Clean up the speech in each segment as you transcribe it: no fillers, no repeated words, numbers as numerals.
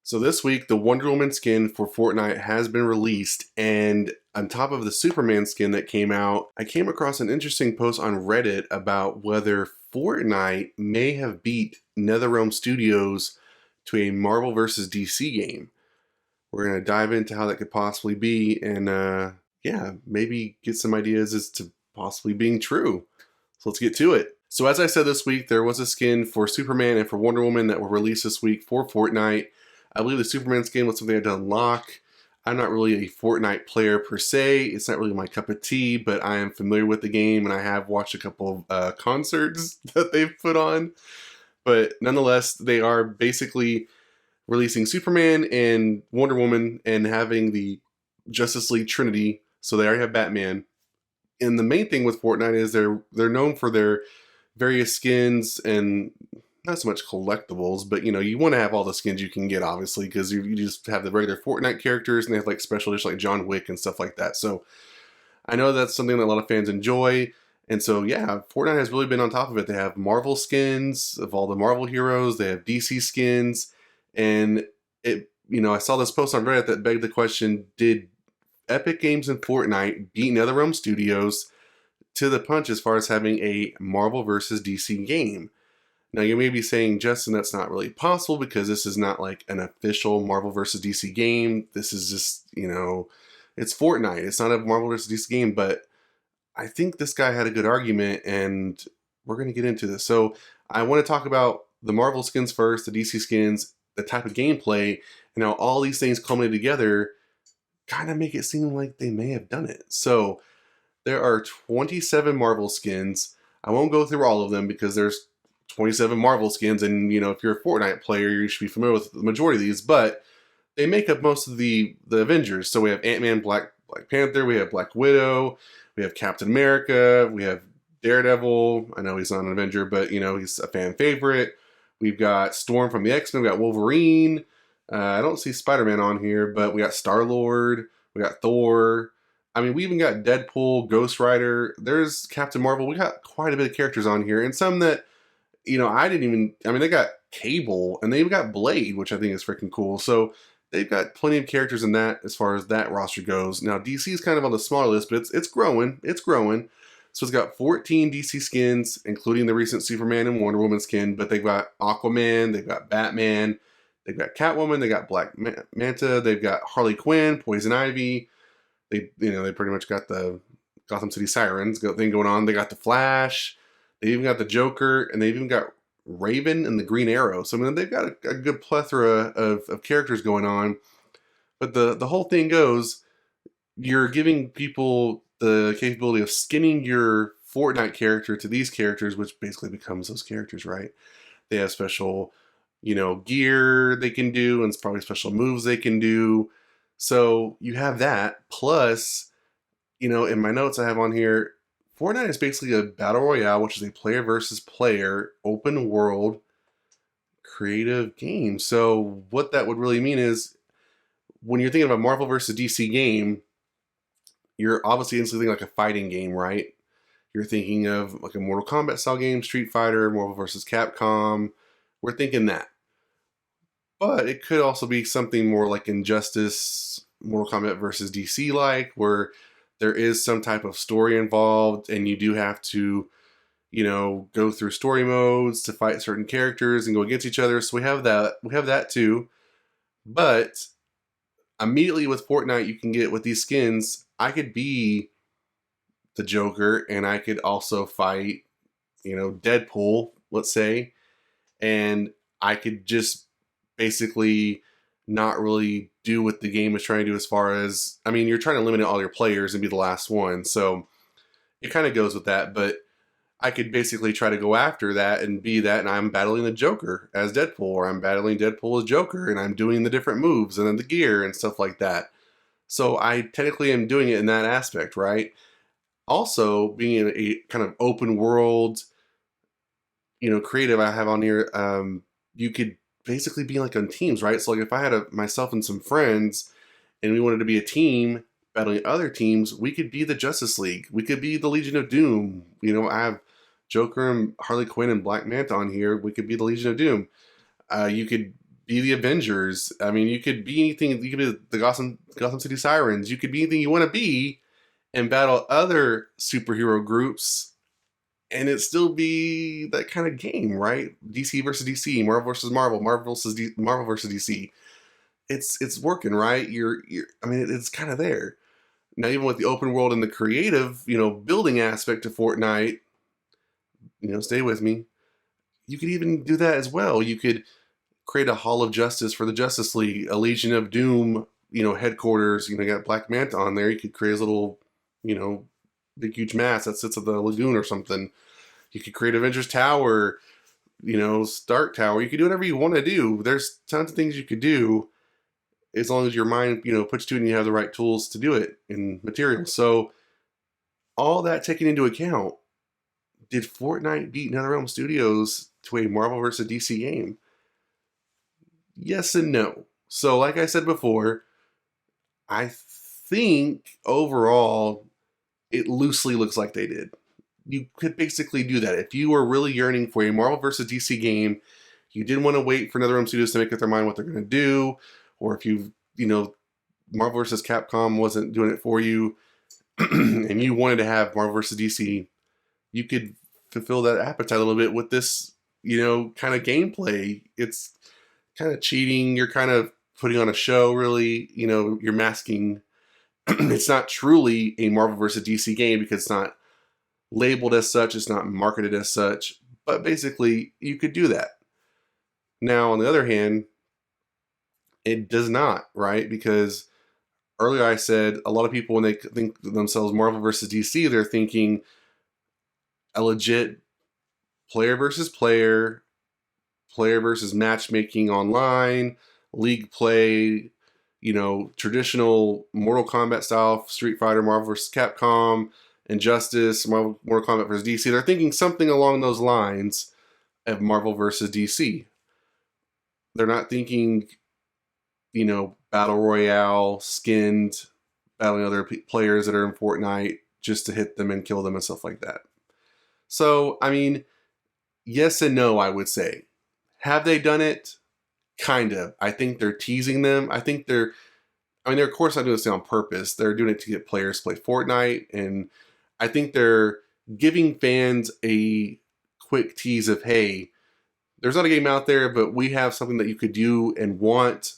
So this week, the Wonder Woman skin for Fortnite has been released, and on top of the Superman skin that came out, I came across an interesting post on Reddit about whether Fortnite may have beat NetherRealm Studios to a Marvel vs. DC game. We're going to dive into how that could possibly be, and yeah, maybe get some ideas as to possibly being true. So let's get to it. So as I said this week, there was a skin for Superman and for Wonder Woman that were released this week for Fortnite. I believe the Superman skin was something I had to unlock. I'm not really a Fortnite player per se. It's not really my cup of tea, but I am familiar with the game and I have watched a couple of concerts that they've put on. But nonetheless, they are basically releasing Superman and Wonder Woman and having the Justice League Trinity. So they already have Batman. And the main thing with Fortnite is they're known for their various skins and not so much collectibles, but you want to have all the skins you can get, obviously, because you just have the regular Fortnite characters and they have like special editions like John Wick and stuff like that. So I know that's something that a lot of fans enjoy. And so yeah, Fortnite has really been on top of it. They have Marvel skins of all the Marvel heroes, they have DC skins, and I saw this post on Reddit that begged the question, did Epic Games and Fortnite beat NetherRealm Studios to the punch as far as having a Marvel versus DC game? Now you may be saying, Justin, that's not really possible because this is not like an official Marvel vs. DC game. This is just, it's Fortnite. It's not a Marvel vs. DC game, but I think this guy had a good argument and we're going to get into this. So I want to talk about the Marvel skins first, the DC skins, the type of gameplay, and how all these things culminate together kind of make it seem like they may have done it. So there are 27 Marvel skins. I won't go through all of them because there's 27 Marvel skins, and if you're a Fortnite player, you should be familiar with the majority of these, but they make up most of the Avengers. So we have Ant-Man, Black Panther, we have Black Widow, we have Captain America, we have Daredevil. I know he's not an Avenger, but he's a fan favorite. We've got Storm from the X-Men, we got Wolverine. I don't see Spider-Man on here, but we got Star-Lord, we got Thor. I mean, we even got Deadpool, Ghost Rider. There's Captain Marvel. We got quite a bit of characters on here, and some that they got Cable, and they even got Blade, which I think is freaking cool. So they've got plenty of characters in that as far as that roster goes. Now, DC is kind of on the smaller list, but it's growing. It's growing. So it's got 14 DC skins, including the recent Superman and Wonder Woman skin, but they've got Aquaman, they've got Batman, they've got Catwoman, they got Black Manta, they've got Harley Quinn, Poison Ivy. They pretty much got the Gotham City Sirens thing going on. They got the Flash. They even got the Joker, and they've even got Raven and the Green Arrow. So, they've got a good plethora of characters going on. But the whole thing goes, you're giving people the capability of skinning your Fortnite character to these characters, which basically becomes those characters, right? They have special, gear they can do, and it's probably special moves they can do. So you have that. Plus, in my notes I have on here, Fortnite is basically a battle royale, which is a player versus player, open world, creative game. So what that would really mean is, when you're thinking of a Marvel versus DC game, you're obviously instantly thinking like a fighting game, right? You're thinking of like a Mortal Kombat style game, Street Fighter, Marvel versus Capcom. We're thinking that. But it could also be something more like Injustice, Mortal Kombat versus DC like, where there is some type of story involved, and you do have to, go through story modes to fight certain characters and go against each other. So we have that. We have that too. But immediately with Fortnite, you can get with these skins. I could be the Joker, and I could also fight, Deadpool, let's say, and I could just basically not really do what the game is trying to do as far as, you're trying to limit all your players and be the last one. So it kind of goes with that, but I could basically try to go after that and be that, and I'm battling the Joker as Deadpool, or I'm battling Deadpool as Joker, and I'm doing the different moves and then the gear and stuff like that. So I technically am doing it in that aspect, right? Also, being a kind of open world, creative I have on here, you could basically be like on teams, right? So like if I had myself and some friends and we wanted to be a team battling other teams, we could be the Justice League. We could be the Legion of Doom. I have Joker and Harley Quinn and Black Manta on here. We could be the Legion of Doom. You could be the Avengers. I mean, you could be anything. You could be the Gotham City Sirens. You could be anything you want to be and battle other superhero groups, and it still be that kind of game, right? DC versus DC, Marvel versus Marvel, Marvel versus DC. It's working, right? I mean, it's kind of there. Now, even with the open world and the creative, building aspect of Fortnite, stay with me. You could even do that as well. You could create a Hall of Justice for the Justice League, a Legion of Doom, headquarters. You got Black Manta on there. You could create a little, big huge mass that sits at the lagoon or something. You could create Avengers Tower, Stark Tower. You could do whatever you want to do. There's tons of things you could do as long as your mind, puts to it and you have the right tools to do it and materials. So all that taken into account, did Fortnite beat NetherRealm Studios to a Marvel vs. DC game? Yes and no. So like I said before, I think overall it loosely looks like they did. You could basically do that. If you were really yearning for a Marvel vs. DC game, you didn't want to wait for NetherRealm Studios to make up their mind what they're going to do, or if Marvel vs. Capcom wasn't doing it for you, and you wanted to have Marvel vs. DC, you could fulfill that appetite a little bit with this, kind of gameplay. It's kind of cheating. You're kind of putting on a show, really. You're masking. It's not truly a Marvel vs. DC game because it's not labeled as such. It's not marketed as such. But basically, you could do that. Now, on the other hand, it does not, right? Because earlier I said a lot of people, when they think themselves Marvel vs. DC, they're thinking a legit player versus player versus matchmaking online, league play, traditional Mortal Kombat style, Street Fighter, Marvel vs. Capcom, Injustice, Mortal Kombat vs. DC. They're thinking something along those lines of Marvel vs. DC. They're not thinking, Battle Royale, skinned, battling other players that are in Fortnite just to hit them and kill them and stuff like that. So, I mean, yes and no, I would say. Have they done it? Kind of. I think they're teasing them. They're of course not doing this on purpose. They're doing it to get players to play Fortnite, and I think they're giving fans a quick tease of, hey, there's not a game out there, but we have something that you could do and want.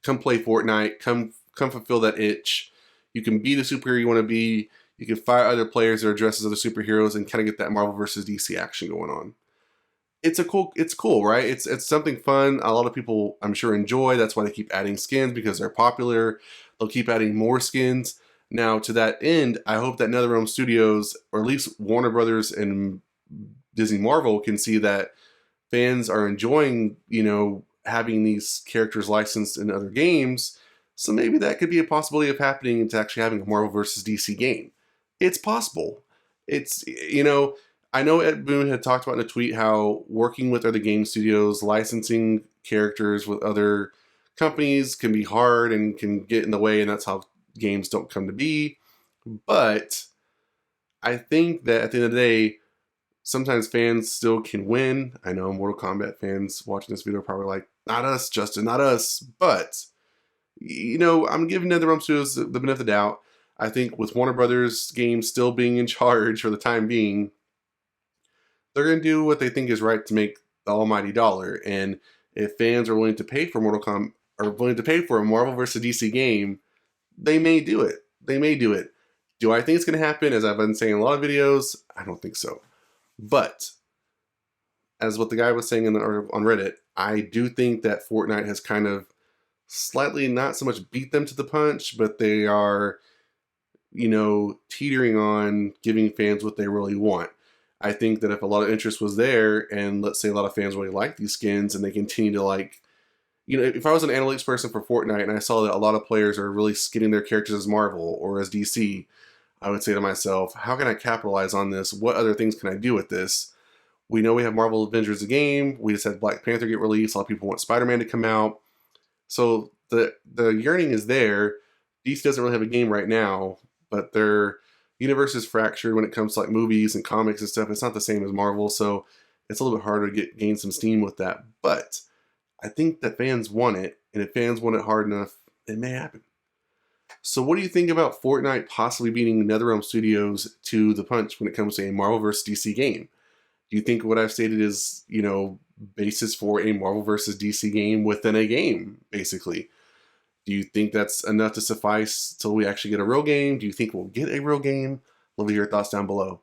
Come play Fortnite. Come fulfill that itch. You can be the superhero you want to be. You can fight other players that are dressed as other superheroes and kind of get that Marvel versus DC action going on. It's cool, right? It's something fun. A lot of people, I'm sure, enjoy. That's why they keep adding skins, because they're popular. They'll keep adding more skins. Now, to that end, I hope that NetherRealm Studios, or at least Warner Brothers and Disney Marvel, can see that fans are enjoying, having these characters licensed in other games. So maybe that could be a possibility of happening to actually having a Marvel vs. DC game. It's possible. I know Ed Boon had talked about in a tweet how working with other game studios, licensing characters with other companies can be hard and can get in the way, and that's how games don't come to be. But I think that at the end of the day, sometimes fans still can win. I know Mortal Kombat fans watching this video are probably like, not us, Justin, not us. But, I'm giving NetherRealm Studios the benefit of the doubt. I think with Warner Brothers games still being in charge for the time being, they're going to do what they think is right to make the almighty dollar. And if fans are willing to pay for a Marvel vs. DC game, they may do it. Do I think it's going to happen? As I've been saying in a lot of videos, I don't think so. But as what the guy was saying on Reddit, I do think that Fortnite has kind of slightly not so much beat them to the punch, but they are, teetering on giving fans what they really want. I think that if a lot of interest was there, and let's say a lot of fans really like these skins, and they continue to if I was an analytics person for Fortnite and I saw that a lot of players are really skinning their characters as Marvel or as DC, I would say to myself, how can I capitalize on this? What other things can I do with this? We know we have Marvel Avengers the game. We just had Black Panther get released. A lot of people want Spider-Man to come out. So the yearning is there. DC doesn't really have a game right now, but their universe is fractured when it comes to movies and comics and stuff. It's not the same as Marvel, so it's a little bit harder to gain some steam with that. But I think that fans want it, and if fans want it hard enough, it may happen. So what do you think about Fortnite possibly beating NetherRealm Studios to the punch when it comes to a Marvel vs. DC game? Do you think what I've stated is, basis for a Marvel vs. DC game within a game, basically? Do you think that's enough to suffice till we actually get a real game? Do you think we'll get a real game? Love to hear your thoughts down below.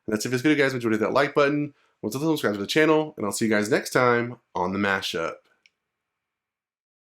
And that's it for this video, guys. Enjoyed, hit that like button. Once again, subscribe to the channel, and I'll see you guys next time on the Mashup.